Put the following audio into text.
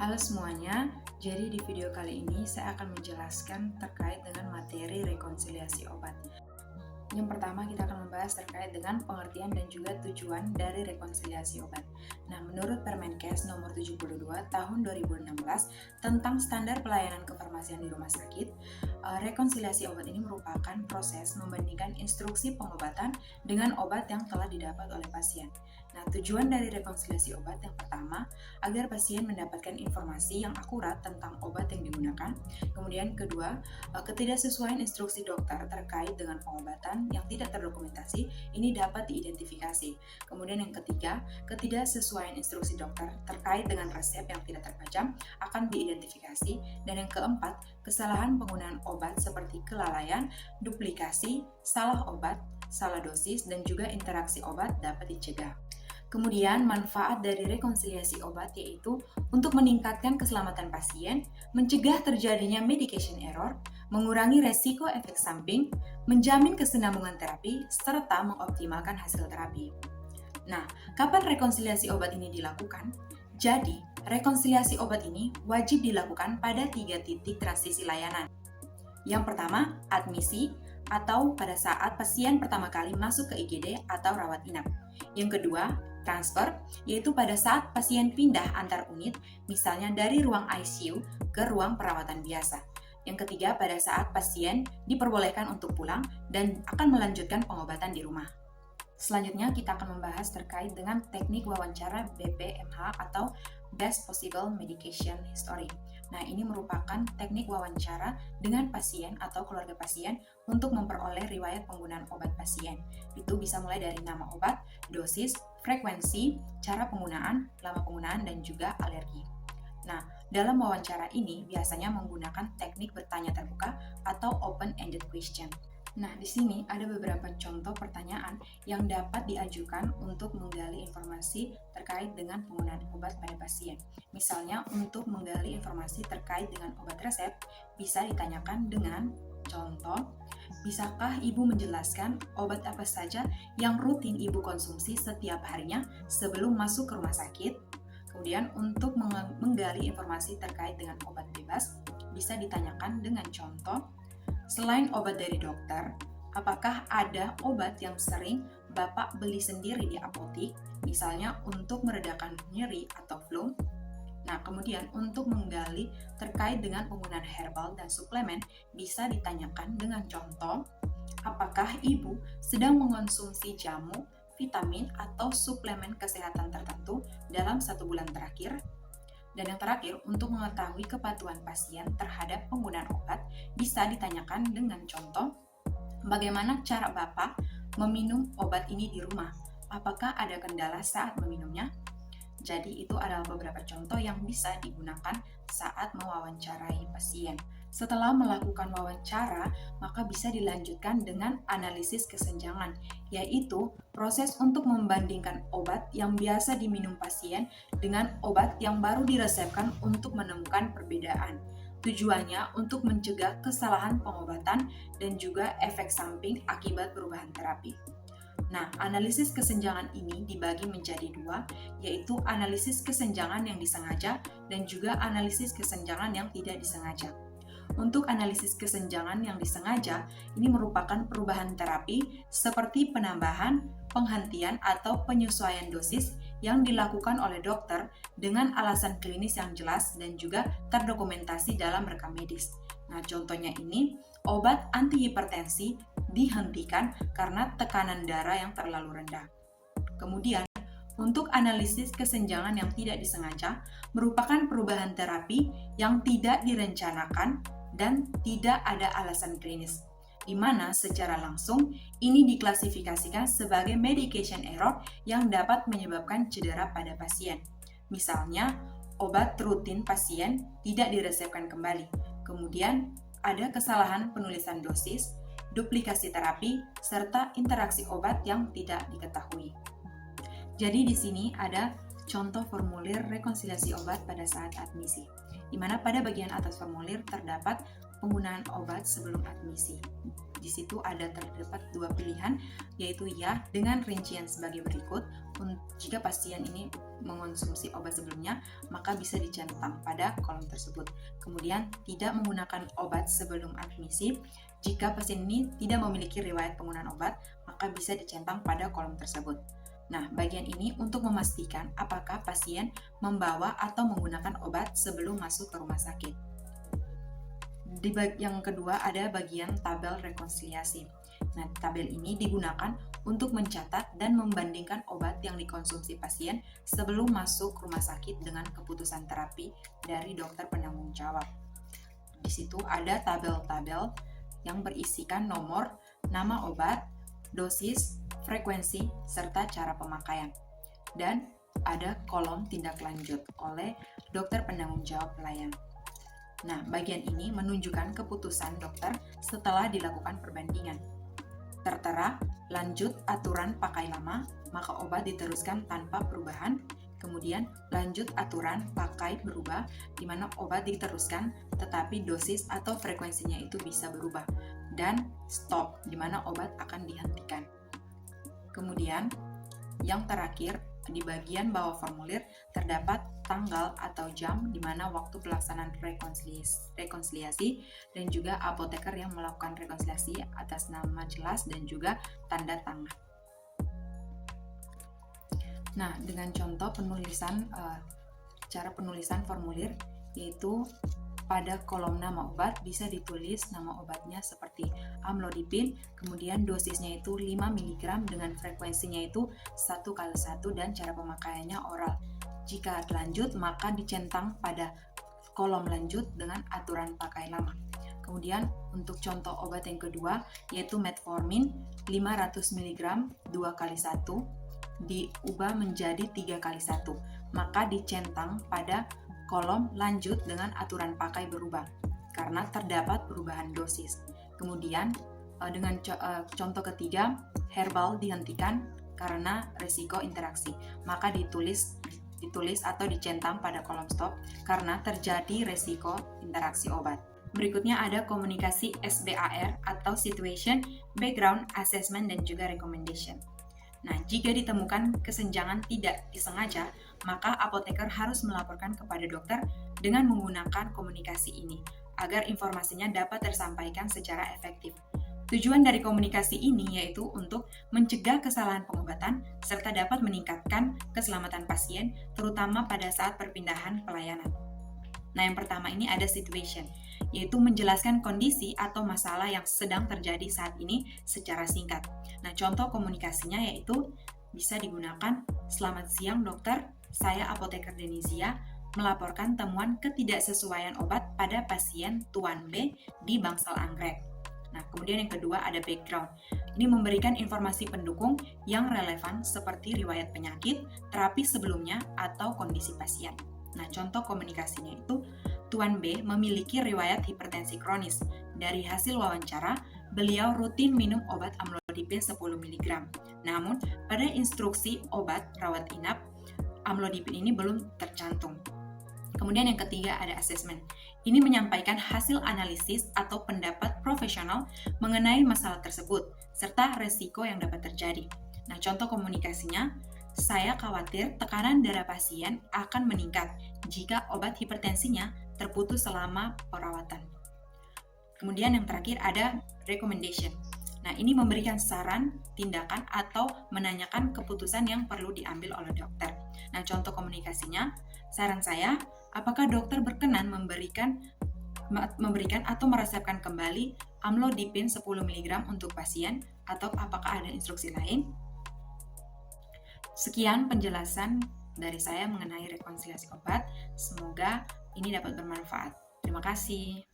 Halo semuanya, jadi di video kali ini saya akan menjelaskan terkait dengan materi rekonsiliasi obat. Yang pertama kita akan membahas terkait dengan pengertian dan juga tujuan dari rekonsiliasi obat. Nah, menurut Permenkes nomor 72 tahun 2016 tentang standar pelayanan kefarmasian di rumah sakit, rekonsiliasi obat ini merupakan proses membandingkan instruksi pengobatan dengan obat yang telah didapat oleh pasien. Nah, tujuan dari rekonsiliasi obat yang pertama, agar pasien mendapatkan informasi yang akurat tentang obat yang digunakan. Kemudian kedua, ketidaksesuaian instruksi dokter terkait dengan pengobatan yang tidak terdokumentasi ini dapat diidentifikasi. Kemudian yang ketiga, ketidaksesuaian instruksi dokter terkait dengan resep yang tidak terbaca akan diidentifikasi. Dan yang keempat, kesalahan penggunaan obat seperti kelalaian, duplikasi, salah obat, salah dosis, dan juga interaksi obat dapat dicegah. Kemudian manfaat dari rekonsiliasi obat yaitu untuk meningkatkan keselamatan pasien, mencegah terjadinya medication error, mengurangi resiko efek samping, menjamin kesinambungan terapi, serta mengoptimalkan hasil terapi. Nah, kapan rekonsiliasi obat ini dilakukan? Jadi, rekonsiliasi obat ini wajib dilakukan pada 3 titik transisi layanan. Yang pertama, admisi atau pada saat pasien pertama kali masuk ke IGD atau rawat inap. Yang kedua, transfer, yaitu pada saat pasien pindah antar unit, misalnya dari ruang ICU ke ruang perawatan biasa. Yang ketiga, pada saat pasien diperbolehkan untuk pulang dan akan melanjutkan pengobatan di rumah. Selanjutnya, kita akan membahas terkait dengan teknik wawancara BPMH atau Best Possible Medication History. Nah, ini merupakan teknik wawancara dengan pasien atau keluarga pasien untuk memperoleh riwayat penggunaan obat pasien. Itu bisa mulai dari nama obat, dosis, frekuensi, cara penggunaan, lama penggunaan, dan juga alergi. Nah, dalam wawancara ini biasanya menggunakan teknik bertanya terbuka atau open-ended question. Nah, di sini ada beberapa contoh pertanyaan yang dapat diajukan untuk menggali informasi terkait dengan penggunaan obat pada pasien. Misalnya, untuk menggali informasi terkait dengan obat resep, bisa ditanyakan dengan contoh, bisakah Ibu menjelaskan obat apa saja yang rutin Ibu konsumsi setiap harinya sebelum masuk ke rumah sakit? Kemudian, untuk menggali informasi terkait dengan obat bebas, bisa ditanyakan dengan contoh, selain obat dari dokter, apakah ada obat yang sering Bapak beli sendiri di apotik, misalnya untuk meredakan nyeri atau flu? Nah, kemudian untuk menggali terkait dengan penggunaan herbal dan suplemen, bisa ditanyakan dengan contoh, apakah Ibu sedang mengonsumsi jamu, vitamin, atau suplemen kesehatan tertentu dalam 1 bulan terakhir? Dan yang terakhir, untuk mengetahui kepatuhan pasien terhadap penggunaan obat, bisa ditanyakan dengan contoh, bagaimana cara Bapak meminum obat ini di rumah? Apakah ada kendala saat meminumnya? Jadi itu adalah beberapa contoh yang bisa digunakan saat mewawancarai pasien. Setelah melakukan wawancara, maka bisa dilanjutkan dengan analisis kesenjangan, yaitu proses untuk membandingkan obat yang biasa diminum pasien dengan obat yang baru diresepkan untuk menemukan perbedaan. Tujuannya untuk mencegah kesalahan pengobatan dan juga efek samping akibat perubahan terapi. Nah, analisis kesenjangan ini dibagi menjadi 2, yaitu analisis kesenjangan yang disengaja dan juga analisis kesenjangan yang tidak disengaja. Untuk analisis kesenjangan yang disengaja, ini merupakan perubahan terapi seperti penambahan, penghentian, atau penyesuaian dosis yang dilakukan oleh dokter dengan alasan klinis yang jelas dan juga terdokumentasi dalam rekam medis. Nah, contohnya ini, obat antihipertensi dihentikan karena tekanan darah yang terlalu rendah. Kemudian, untuk analisis kesenjangan yang tidak disengaja, merupakan perubahan terapi yang tidak direncanakan dan tidak ada alasan klinis, di mana secara langsung ini diklasifikasikan sebagai medication error yang dapat menyebabkan cedera pada pasien. Misalnya, obat rutin pasien tidak diresepkan kembali. Kemudian, ada kesalahan penulisan dosis, duplikasi terapi, serta interaksi obat yang tidak diketahui. Jadi di sini ada contoh formulir rekonsiliasi obat pada saat admisi, di mana pada bagian atas formulir terdapat penggunaan obat sebelum admisi. Di situ ada terdapat 2 pilihan, yaitu ya dengan rincian sebagai berikut. jika pasien ini mengonsumsi obat sebelumnya, maka bisa dicentang pada kolom tersebut. Kemudian, tidak menggunakan obat sebelum admisi. Jika pasien ini tidak memiliki riwayat penggunaan obat, maka bisa dicentang pada kolom tersebut. Nah, bagian ini untuk memastikan apakah pasien membawa atau menggunakan obat sebelum masuk ke rumah sakit. Di yang kedua ada bagian tabel rekonsiliasi. Nah, tabel ini digunakan untuk mencatat dan membandingkan obat yang dikonsumsi pasien sebelum masuk rumah sakit dengan keputusan terapi dari dokter penanggung jawab. Di situ ada tabel-tabel yang berisikan nomor, nama obat, dosis, frekuensi, serta cara pemakaian. Dan ada kolom tindak lanjut oleh dokter penanggung jawab pelayan. Nah, bagian ini menunjukkan keputusan dokter setelah dilakukan perbandingan. Tertera, lanjut aturan pakai lama, maka obat diteruskan tanpa perubahan. Kemudian, lanjut aturan pakai berubah, di mana obat diteruskan tetapi dosis atau frekuensinya itu bisa berubah. Dan stop, di mana obat akan dihentikan. Kemudian, yang terakhir, di bagian bawah formulir terdapat tanggal atau jam di mana waktu pelaksanaan rekonsiliasi dan juga apoteker yang melakukan rekonsiliasi atas nama jelas dan juga tanda tangan. Nah, dengan contoh penulisan cara penulisan formulir, yaitu pada kolom nama obat bisa ditulis nama obatnya seperti amlodipin, kemudian dosisnya itu 5 mg dengan frekuensinya itu 1x1 dan cara pemakaiannya oral. Jika lanjut, maka dicentang pada kolom lanjut dengan aturan pakai lama. Kemudian untuk contoh obat yang kedua yaitu metformin 500 mg 2x1 diubah menjadi 3x1, maka dicentang pada kolom lanjut dengan aturan pakai berubah karena terdapat perubahan dosis. Kemudian dengan contoh ketiga, herbal dihentikan karena risiko interaksi, maka ditulis atau dicentang pada kolom stop karena terjadi risiko interaksi obat. Berikutnya ada komunikasi SBAR atau Situation, Background, Assessment, dan juga Recommendation. Nah, jika ditemukan kesenjangan tidak disengaja, maka apoteker harus melaporkan kepada dokter dengan menggunakan komunikasi ini, agar informasinya dapat tersampaikan secara efektif. Tujuan dari komunikasi ini yaitu untuk mencegah kesalahan pengobatan, serta dapat meningkatkan keselamatan pasien, terutama pada saat perpindahan pelayanan. Nah, yang pertama ini ada situation, yaitu menjelaskan kondisi atau masalah yang sedang terjadi saat ini secara singkat. Nah, contoh komunikasinya yaitu bisa digunakan, "Selamat siang dokter, saya apoteker Denizia melaporkan temuan ketidaksesuaian obat pada pasien Tuan B di Bangsal Anggrek." Nah, kemudian yang kedua ada background. Ini memberikan informasi pendukung yang relevan seperti riwayat penyakit, terapi sebelumnya, atau kondisi pasien. Nah, contoh komunikasinya itu, Tuan B memiliki riwayat hipertensi kronis. Dari hasil wawancara, beliau rutin minum obat amlodipin 10 mg. Namun, pada instruksi obat rawat inap, amlodipin ini belum tercantum. Kemudian yang ketiga ada assessment. Ini menyampaikan hasil analisis atau pendapat profesional mengenai masalah tersebut, serta resiko yang dapat terjadi. Nah, contoh komunikasinya, saya khawatir tekanan darah pasien akan meningkat jika obat hipertensinya terputus selama perawatan. Kemudian yang terakhir ada recommendation. Nah, ini memberikan saran, tindakan, atau menanyakan keputusan yang perlu diambil oleh dokter. Nah, contoh komunikasinya, saran saya, apakah dokter berkenan memberikan atau meresepkan kembali amlodipin 10 mg untuk pasien, atau apakah ada instruksi lain? Sekian penjelasan dari saya mengenai rekonsiliasi obat. Semoga ini dapat bermanfaat. Terima kasih.